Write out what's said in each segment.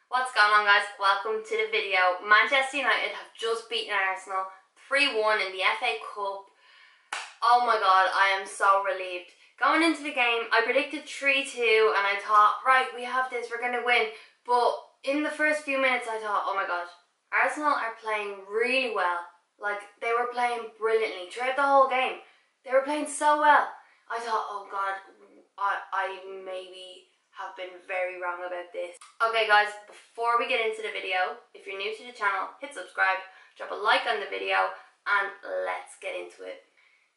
What's going on, guys? Welcome to the video. Manchester United have just beaten Arsenal 3-1 in the FA Cup. Oh my god, I am so relieved. Going into the game, I predicted 3-2 and I thought, right, we have this, we're going to win. But in the first few minutes I thought, oh my god, Arsenal are playing really well. Like, they were playing brilliantly throughout the whole game. They were playing so well. I thought, oh god, I maybe have been very wrong about this. Okay guys, before we get into the video, if you're new to the channel, hit subscribe, drop a like on the video, and let's get into it.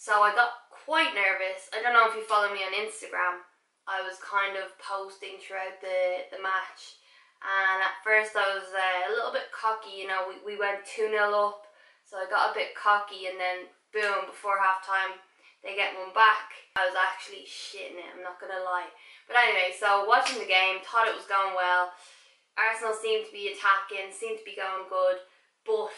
So I got quite nervous. I don't know if you follow me on Instagram. I was kind of posting throughout the match, and at first I was a little bit cocky, you know, we went 2-0 up, so I got a bit cocky, and then boom, before half time they get one back. I was actually shitting it, I'm not gonna lie. But anyway, so watching the game, thought it was going well. Arsenal seemed to be attacking, seemed to be going good, but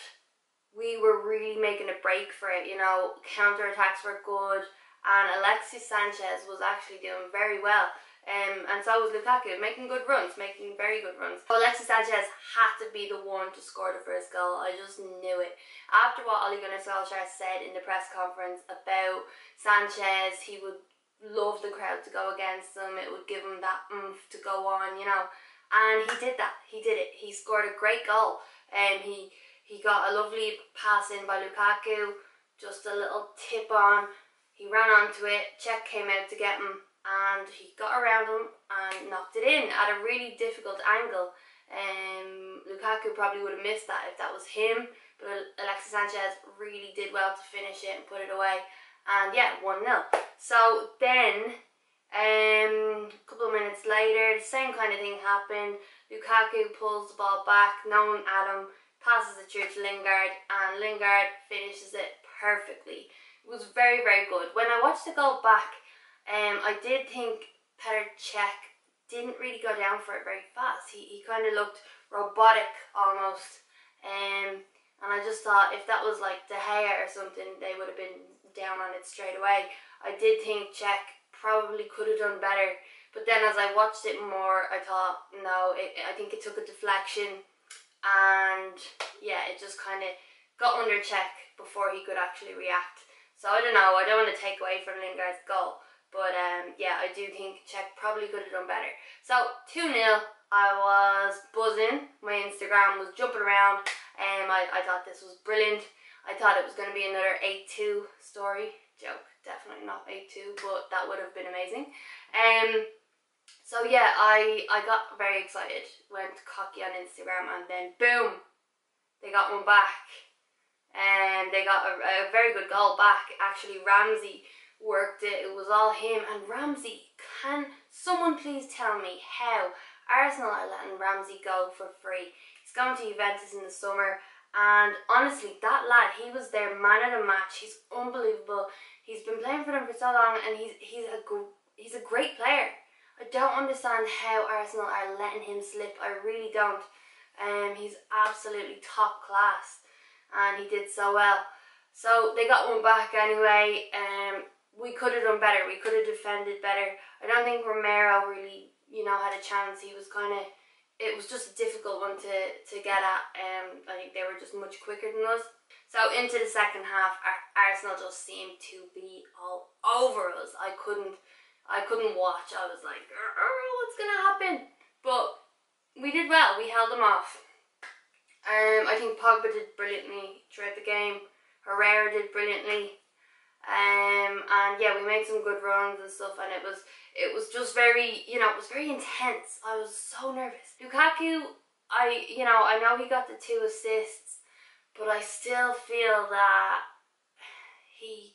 we were really making a break for it, you know. Counter-attacks were good, and Alexis Sanchez was actually doing very well. And so was Lukaku, making good runs, making very good runs. So Alexis Sanchez had to be the one to score the first goal. I just knew it. After what Ole Gunnar Solskjaer said in the press conference about Sanchez, he would love the crowd to go against him. It would give him that oomph to go on, you know. And he did that. He did it. He scored a great goal. And he got a lovely pass in by Lukaku. Just a little tip on. He ran onto it. Cech came out to get him. And he got around him and knocked it in at a really difficult angle. Lukaku probably would have missed that if that was him, but Alexis Sanchez really did well to finish it and put it away. And yeah, 1-0. So then, a couple of minutes later, the same kind of thing happened. Lukaku pulls the ball back, no one at him, passes it through to Lingard, and Lingard finishes it perfectly. It was very, very good. When I watched the goal back, I did think Cech didn't really go down for it very fast. He kind of looked robotic almost. And I just thought if that was like De Gea or something, they would have been down on it straight away. I did think Cech probably could have done better. But then as I watched it more, I thought, no, I think it took a deflection. And yeah, it just kind of got under Cech before he could actually react. So I don't know, I don't want to take away from Lingard's goal. But yeah, I do think Cech probably could have done better. So 2-0, I was buzzing. My Instagram was jumping around. I thought this was brilliant. I thought it was going to be another 8-2 story. Joke, definitely not 8-2, but that would have been amazing. So yeah, I got very excited. Went cocky on Instagram, and then boom, they got one back. And they got a very good goal back. Actually, Ramsey worked it. It was all him. And Ramsey, can someone please tell me how Arsenal are letting Ramsey go for free? He's going to Juventus in the summer, and honestly, that lad, he was their man of the match. He's unbelievable. He's been playing for them for so long, and he's a great player. I don't understand how Arsenal are letting him slip. I really don't. He's absolutely top class, and he did so well. So they got one back anyway. We could have done better. We could have defended better. I don't think Romero really, you know, had a chance. He was kind of, it was just a difficult one to get at. I think they were just much quicker than us. So into the second half, Arsenal just seemed to be all over us. I couldn't watch. I was like, what's gonna happen? But we did well. We held them off. I think Pogba did brilliantly throughout the game. Herrera did brilliantly. And yeah, we made some good runs and stuff, and it was just very, you know, it was very intense. I was so nervous. Lukaku, I know he got the 2 assists, but I still feel that he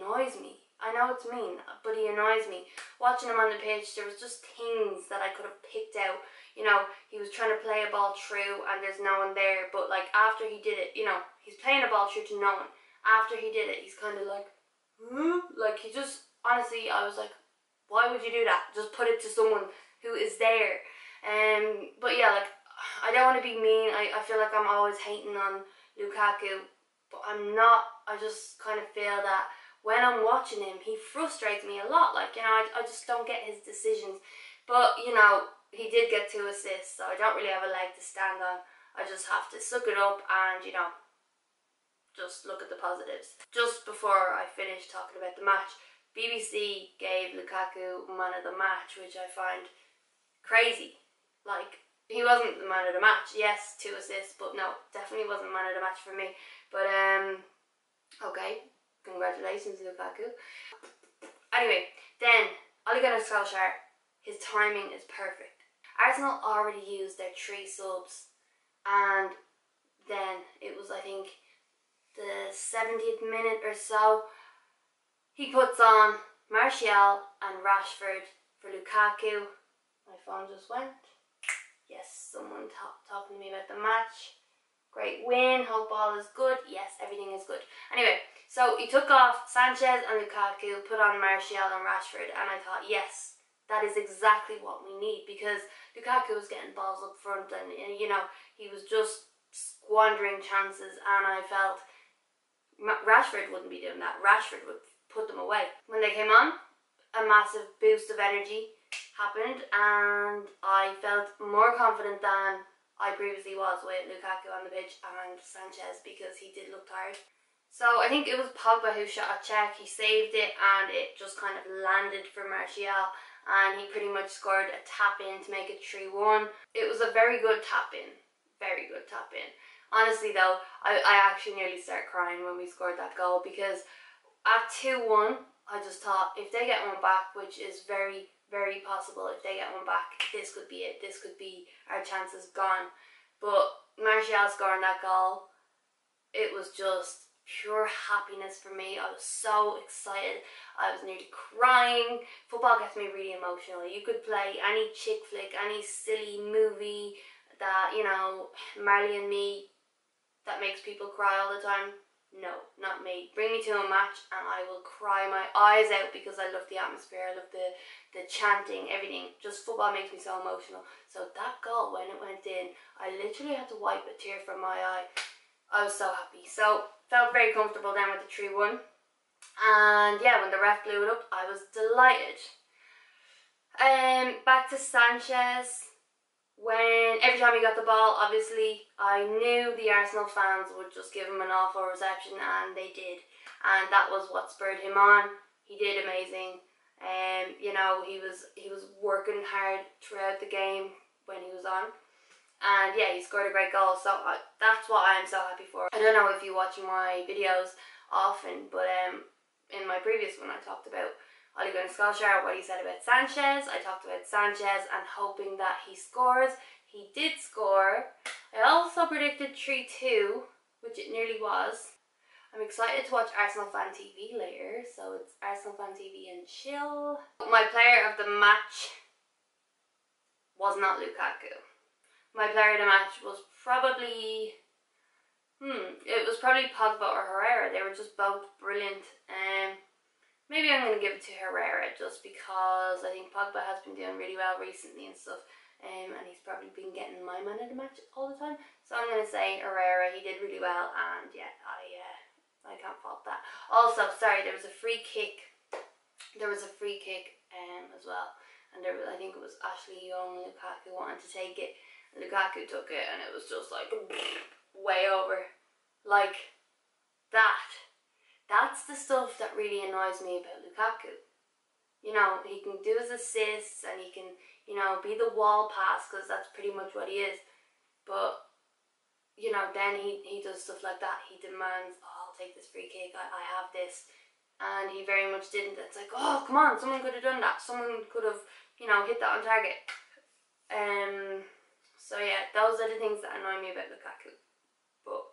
annoys me. I know it's mean, but he annoys me. Watching him on the pitch, there was just things that I could have picked out. You know, he was trying to play a ball through and there's no one there, but like after he did it, you know, he's playing a ball through to no one. After he did it, he's kind of like he just, honestly, I was like, why would you do that? Just put it to someone who is there. But yeah, like, I don't want to be mean. I feel like I'm always hating on Lukaku, but I'm not. I just kind of feel that when I'm watching him, he frustrates me a lot. Like, you know, I just don't get his decisions. But, you know, he did get 2 assists, so I don't really have a leg to stand on. I just have to suck it up and, you know, just look at the positives. Just before I finish talking about the match, BBC gave Lukaku man of the match, which I find crazy. Like, he wasn't the man of the match. Yes, 2 assists, but no, definitely wasn't man of the match for me. But, okay, congratulations, Lukaku. Anyway, then, Ole Gunnar Solskjaer, his timing is perfect. Arsenal already used their 3 subs, and then it was, I think, the 70th minute or so, he puts on Martial and Rashford for Lukaku. My phone just went. Yes, someone talking to me about the match. Great win, hope all is good. Yes, everything is good. Anyway, so he took off Sanchez and Lukaku, put on Martial and Rashford, and I thought, yes, that is exactly what we need, because Lukaku was getting balls up front and, you know, he was just squandering chances, and I felt Rashford wouldn't be doing that. Rashford would put them away. When they came on, a massive boost of energy happened, and I felt more confident than I previously was with Lukaku on the pitch and Sanchez, because he did look tired. So I think it was Pogba who shot a check, he saved it, and it just kind of landed for Martial, and he pretty much scored a tap-in to make it 3-1. It was a very good tap-in, very good tap-in. Honestly though, I actually nearly started crying when we scored that goal, because at 2-1, I just thought, if they get one back, which is very, very possible, if they get one back, this could be it. This could be our chances gone. But Martial scoring that goal, it was just pure happiness for me. I was so excited. I was nearly crying. Football gets me really emotional. You could play any chick flick, any silly movie that, you know, Marley and Me, that makes people cry all the time. No, not me. Bring me to a match and I will cry my eyes out, because I love the atmosphere, I love the chanting, everything. Just football makes me so emotional. So that goal, when it went in, I literally had to wipe a tear from my eye. I was so happy. So felt very comfortable then with the 3-1. And yeah, when the ref blew it up, I was delighted. Back to Sanchez. When every time he got the ball, obviously I knew the Arsenal fans would just give him an awful reception, and they did, and that was what spurred him on. He did amazing. You know, he was working hard throughout the game when he was on, and yeah, he scored a great goal. So that's what I am so happy for. I don't know if you watch my videos often, but in my previous one I talked about Ole Gunnar Solskjaer, what he said about Sanchez. I talked about Sanchez and hoping that he scores. He did score. I also predicted 3-2, which it nearly was. I'm excited to watch Arsenal Fan TV later, so it's Arsenal Fan TV and chill. My player of the match was not Lukaku. My player of the match was probably it was probably Pogba or Herrera. They were just both brilliant. Maybe I'm going to give it to Herrera, just because I think Pogba has been doing really well recently and stuff, and he's probably been getting my man of the match all the time. So I'm going to say Herrera. He did really well, and yeah, I can't fault that. Also, sorry, there was a free kick. There was a free kick as well, and I think it was Ashley Young, Lukaku wanted to take it, and Lukaku took it, and it was just like way over, like that. That's the stuff that really annoys me about Lukaku. You know, he can do his assists and he can, you know, be the wall pass, because that's pretty much what he is. But, you know, then he does stuff like that. He demands, oh, I'll take this free kick, I have this. And he very much didn't. It's like, oh, come on, someone could have done that. Someone could have, you know, hit that on target. So yeah, those are the things that annoy me about Lukaku. But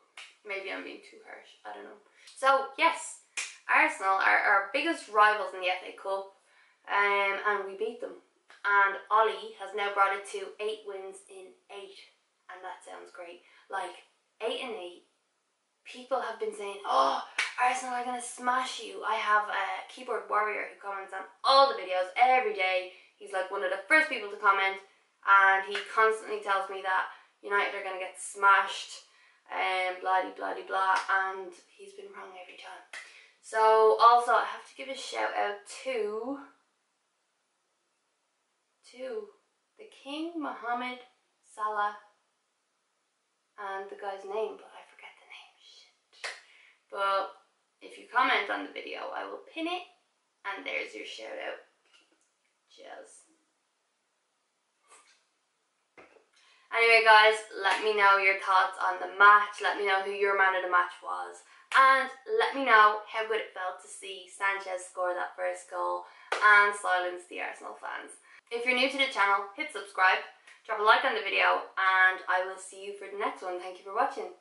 maybe I'm being too harsh, I don't know. So yes, Arsenal are our biggest rivals in the FA Cup, and we beat them. And Ole has now brought it to 8 wins in 8, and that sounds great. Like 8 and 8. People have been saying, oh, Arsenal are gonna smash you. I have a keyboard warrior who comments on all the videos every day. He's like one of the first people to comment, and he constantly tells me that United are gonna get smashed. blah de blah de blah, and he's been wrong every time. So also I have to give a shout out to the King Mohammed Salah, and the guy's name, but I forget the name. Shit. But if you comment on the video, I will pin it, and there's your shout out. Cheers. Anyway guys, let me know your thoughts on the match, let me know who your man of the match was, and let me know how good it felt to see Sanchez score that first goal and silence the Arsenal fans. If you're new to the channel, hit subscribe, drop a like on the video, and I will see you for the next one. Thank you for watching.